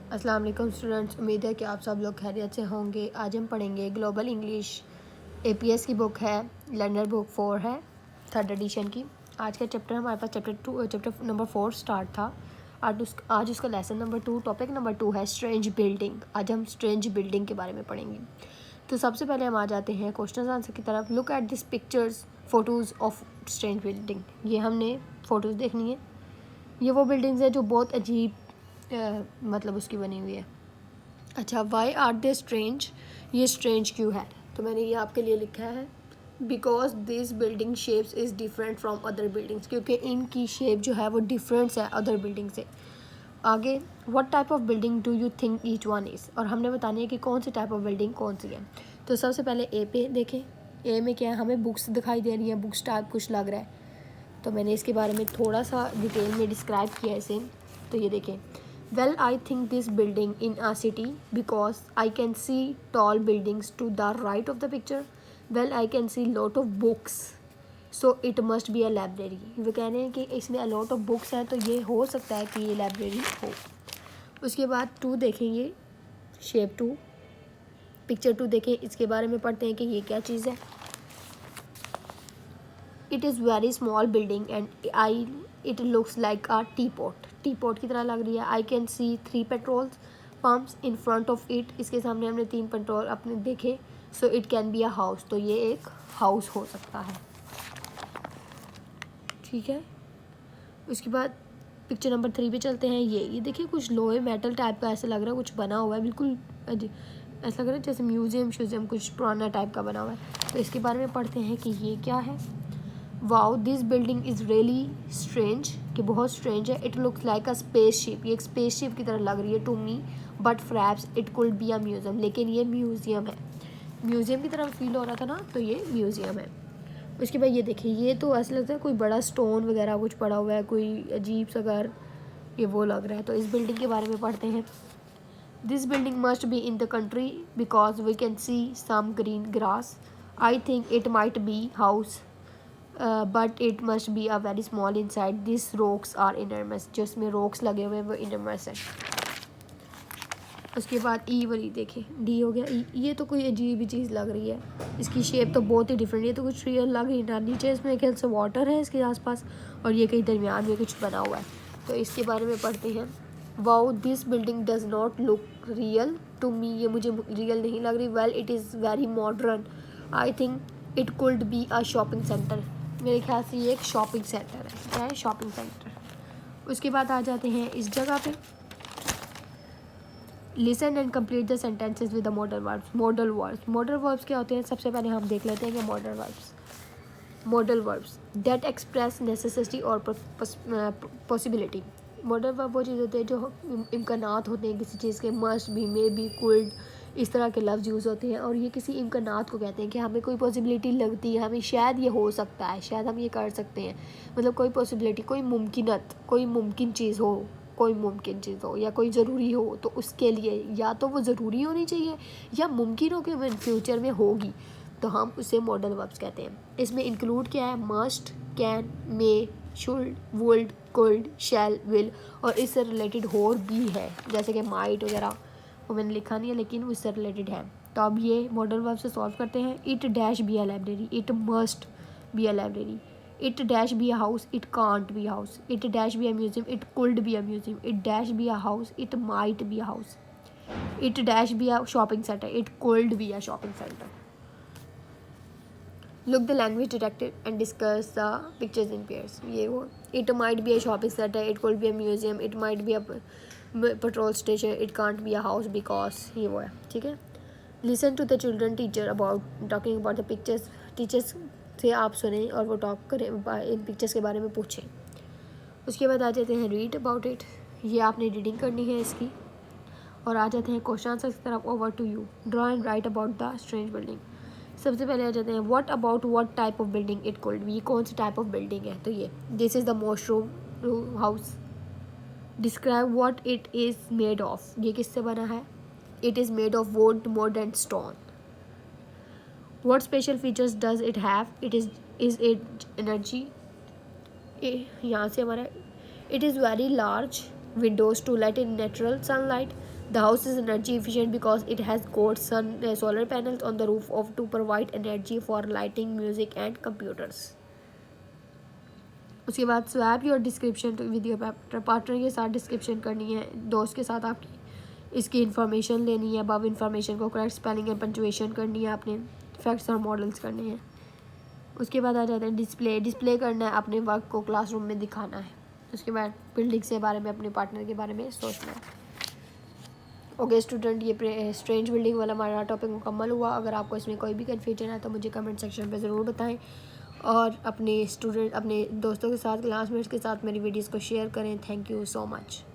अस्सलाम वालेकुम स्टूडेंट्स, उम्मीद है कि आप सब लोग खैरियत से होंगे। आज हम पढ़ेंगे ग्लोबल इंग्लिश एपीएस की बुक है, लर्नर बुक 4 है, 3rd एडिशन की। आज का चैप्टर हमारे पास चैप्टर नंबर 4 स्टार्ट था। आज उसका लेसन नंबर 2, टॉपिक नंबर 2 है स्ट्रेंज बिल्डिंग। आज हम स्ट्रेंज बिल्डिंग के बारे में पढ़ेंगे। तो सबसे पहले हम आ जाते हैं क्वेश्चन आंसर की तरफ। Look at this pictures photos of strange building. ये हमने फ़ोटोज़ देखनी है। ये वो बिल्डिंग्स है जो बहुत अजीब मतलब उसकी बनी हुई है। अच्छा, वाई आर दे स्ट्रेंज, ये स्ट्रेंज क्यों है? तो मैंने ये आपके लिए लिखा है because this building shapes is different from other buildings, क्योंकि इनकी शेप जो है वो डिफरेंट है अदर बिल्डिंग से। आगे, what type of building do you think each one is, और हमने बतानी है कि कौन सी टाइप ऑफ बिल्डिंग कौन सी है। तो सबसे पहले ए पे देखें। ए में क्या है, हमें बुक्स दिखाई दे रही हैं, बुक्स टाइप कुछ लग रहा है। तो मैंने इसके बारे में थोड़ा सा डिटेल में डिस्क्राइब किया है इसे। तो ये देखें, well I think this building in a city because I can see tall buildings to the right of the picture. Well I can see lot of books, so it must be a library. वो कह रहे हैं कि इसमें a lot of books हैं, तो ये हो सकता है कि ये लाइब्रेरी हो। उसके बाद 2 देखेंगे, शेप 2, पिक्चर 2 देखें। इसके बारे में पढ़ते हैं कि ये क्या चीज़ है। It is very small building and it looks like a T pot की तरह लग रही है। आई can C 3 petrol pumps in front of it. इसके सामने हमने 3 पेट्रोल अपने देखे। So it can be a house, तो ये एक हाउस हो सकता है। ठीक है, उसके बाद पिक्चर नंबर 3 पे चलते हैं। ये देखिए, कुछ लोहे मेटल टाइप का ऐसा लग रहा है, कुछ बना हुआ है, बिल्कुल ऐसा लग रहा है जैसे म्यूजियम कुछ पुराना टाइप का बना हुआ है। तो इसके बारे में पढ़ते हैं कि ये क्या है। Wow this building is really strange, कि बहुत स्ट्रेंज है। It looks like a space ship, ये एक स्पेस शिप की तरह लग रही है to me, but perhaps it could be a museum, लेकिन ये म्यूज़ियम है। म्यूज़ियम की तरह फील हो रहा था ना, तो ये म्यूज़ियम है। उसके बाद ये देखिए, ये तो ऐसा लगता है कोई बड़ा स्टोन वगैरह कुछ पड़ा हुआ है, कोई अजीब सा घर, ये वो लग रहा है। तो इस बिल्डिंग के बारे में पढ़ते हैं। This building must be in the country because we can see some green grass. I think it might be house but it must be a very small inside. This rocks are enormous, जो इसमें rocks लगे हुए हैं वो इनरमस है। उसके बाद ई वाली देखें, डी हो गया ई। ये तो कोई अजीब ही चीज़ लग रही है, इसकी शेप तो बहुत ही डिफरेंट है। ये तो कुछ रियल लग रही है। नीचे इसमें ख्याल से वाटर है इसके आसपास, और ये कहीं दरमियान में कुछ बना हुआ है। तो इसके बारे में पढ़ते हैं। Wow this building does not look real to me, ये मुझे रियल नहीं लग रही। Well it is very modern, I think it could be a shopping centre. मेरे ख्याल से ये एक शॉपिंग सेंटर है। क्या है? Shopping centre. उसके बाद आ जाते हैं इस जगह पे। Listen and complete the sentences with the modal verbs. Modal verbs क्या होते हैं? सबसे पहले हम देख लेते हैं कि modal verbs that express necessity और पॉसिबिलिटी। मॉडल वर्ब वो चीज़ होती है जो इम्कानात होते हैं किसी चीज़ के, must be, may be, could, इस तरह के लफ्ज़ यूज़ होते हैं। और ये किसी इम्कानात को कहते हैं कि हमें कोई पॉसिबिलिटी लगती है, हमें शायद ये हो सकता है, शायद हम ये कर सकते हैं। मतलब कोई पॉसिबिलिटी, कोई मुमकिन चीज़ हो, कोई मुमकिन चीज़ हो या कोई ज़रूरी हो, तो उसके लिए या तो वो ज़रूरी होनी चाहिए या मुमकिन हो कि वो फ्यूचर में होगी, तो हम उसे मॉडल वर्ब्स कहते हैं। इसमें इंक्लूड क्या है? Must, can, may, should, would, could, shall, will, और इससे रिलेटेड और भी है, जैसे कि माइट वगैरह, वो मैंने लिखा नहीं है लेकिन उससे रिलेटेड है। तो अब ये मॉडल वर्ब से सॉल्व करते हैं। It dash B a library, it must be a library. It dash be a house, it can't be a house. It dash be a museum, it could be a museum. It dash be a house, it might be a house. It dash be a shopping center, it could be a shopping center. Look the language detective and discuss the pictures in pairs. ये वो, it might be a shopping center, it could be a museum, it might be a petrol station, it can't be a house because ये वो है। ठीक है, listen to the children teacher about talking about the pictures. Teachers से आप सुने और वो टॉक करें, इन पिक्चर्स के बारे में पूछें। उसके बाद आ जाते हैं रीड अबाउट इट, ये आपने रीडिंग करनी है इसकी। और आ जाते हैं क्वेश्चन आंसर की तरफ। Over to you, draw and write about the strange building. सबसे पहले आ जाते हैं what about what type of building it could be, ये कौन सी टाइप ऑफ बिल्डिंग है? तो ये this is the mushroom house. Describe what it is made of, ये किससे बना है? It is made of wood, mud and stone. What special features does it have? Is it energy? यहाँ से हमारा it is very large, windows to let in natural sunlight. The house is energy efficient because it has got solar panels on the roof of to provide energy for lighting, music and computers. उसके बाद swap your description with your partner के साथ description करनी है, दोस्त के साथ आपकी इसकी इन्फॉर्मेशन लेनी है, अब इन्फॉर्मेशन को करेक्ट स्पेलिंग एंड पंचुएशन करनी है, आपने फैक्ट्स और मॉडल्स करने हैं. उसके बाद आ जाते हैं डिस्प्ले करना है, अपने वर्क को क्लासरूम में दिखाना है. उसके बाद बिल्डिंग्स के बारे में, अपने पार्टनर के बारे में सोचना है. ओके स्टूडेंट, ये स्ट्रेंज बिल्डिंग वाला हमारा टॉपिक मुकम्मल हुआ. अगर आपको इसमें कोई भी कन्फ्यूजन है तो मुझे कमेंट सेक्शन पे ज़रूर बताएं और अपने दोस्तों के साथ, क्लासमेट्स के साथ मेरी वीडियोस को शेयर करें. Thank you so much.